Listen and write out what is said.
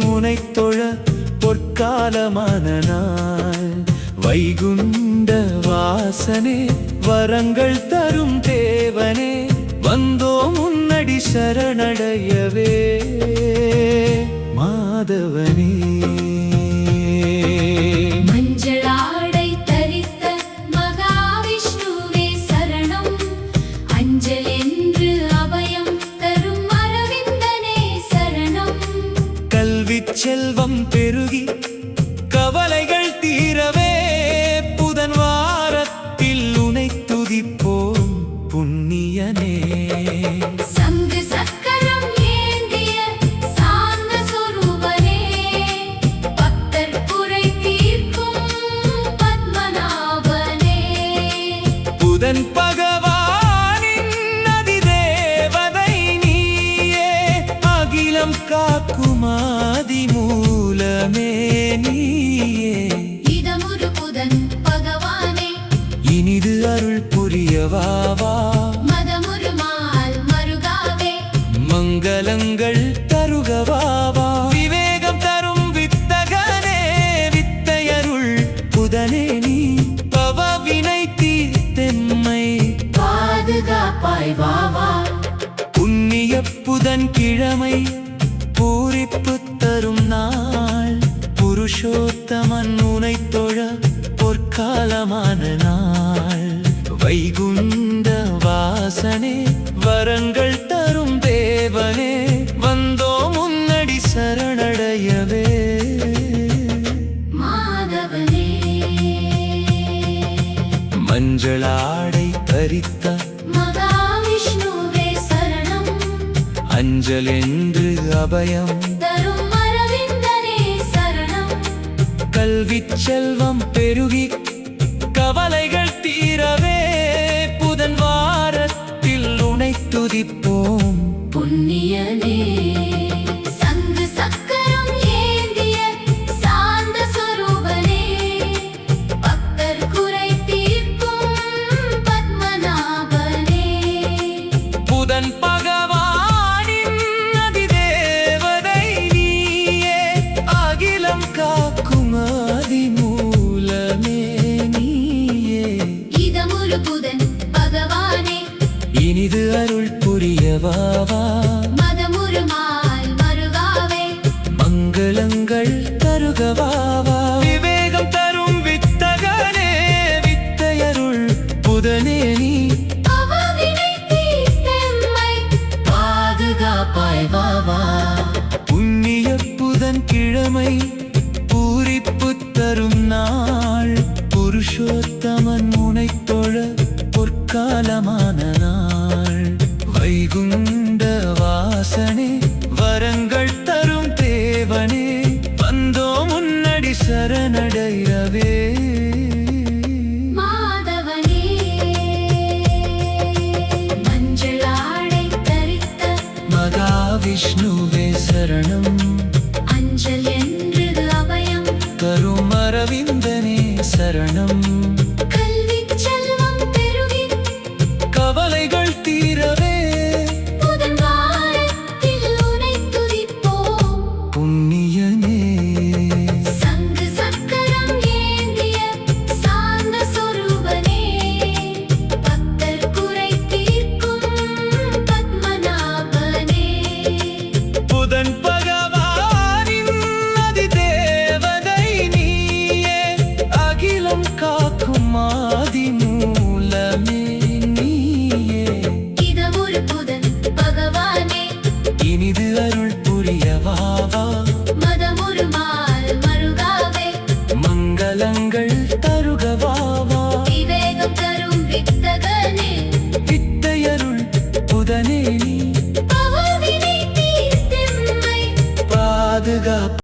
உனைத் தொழ பொற்காலமான நாள். வைகுண்ட வாசனே வரங்கள் தரும் தேவனே, வந்தோம் உன்னடி சரணடையவே. மாதவனே மஞ்சளாடை தரித்த மகாவிஷ்ணுவே சரணம். அஞ்சல் என்று அபயம் தரும் அரவிந்தனே சரணம். கல்விச் செல்வம் பெருகி கவலைகள் தீரவே, புதன் வாரத்தில் உனைத் துதிப்போம் புண்ணியனே. சங்கு சக்கரம் ஏந்திய சாந்த சொரூபனே, பக்தர் குறை தீர்க்கும் பத்மநாபனே. புதன் பகவானின் அதிதேவதை நீயே, அகிலம் காக்கும் ஆதிமூலமே நீயே. இதமுரு புதன் பகவானே, இனிது அருள் புரியவாவா. மதமுருமால் மருகாவே, மங்களங்கள் தருகவாவா. விவேகம் தரும் வித்தகனே, வித்தையருள் புதனே நீ. பவவினை தீர்த்தெம்மை பாதுகாப்பாய் வாவா. புண்ணிய புதன் கிழமை பூரிப்பு தரும் நாள். புருஷோத்தமன் உனைத் தொழ பொற்காலமான நாள். வைகுண்ட வாசனே வரங்கள் தரும் தேவனே, வந்தோம் உன்னடி சரணடையவே. மாதவனே மஞ்சளாடை தரித்த மகாவிஷ்ணுவே சரணம். அஞ்சல் என்று அபயம் தரும் அரவிந்தனே சரணம். கல்விச் செல்வம் பெருகி கவலைகள் தீரவே, புதன் வாரத்தில் உனைத் துதிப்போம் புண்ணியனே. சங்கு சக்கரம் ஏந்திய சாந்த சொரூபனே, பக்தர் குறை தீர்க்கும் பத்மநாபனே. புதன் பகவானின் அதிதேவதை நீயே, அகிலம் காக்கும் ஆதிமூலமே நீயே. இதமுரு புதன் பகவானே, இனிது அருள் புரியவாவா. மதமுருமால் மருகாவே, மங்களங்கள் தருகவாவா. விவேகம் தரும் வித்தகனே, வித்தையருள் புதனே நீ. பவவினை தீர்த்தெம்மை பாதுகாப்பாய் வாவா. புண்ணிய புதன் கிழமை பூரிப்பு தரும் நாள். புருஷோத்தமன் உனைத் தொழ பொற்காலமான நாள். வைகுண்ட வாசனே வரங்கள் தரும் தேவனே, வந்தோம் உன்னடி சரணடையவே. மாதவனே மஞ்சளாடை தரித்த மகாவிஷ்ணுவே சரணம். அஞ்சல் என்று அபயம் தரும் அரவிந்தனே சரணம். கல்விச் செல்வம் பெருகி கவலைகள் தீரவே, புதன் வாரத்தில் உனைத் துதிப்போம் புண்ணிய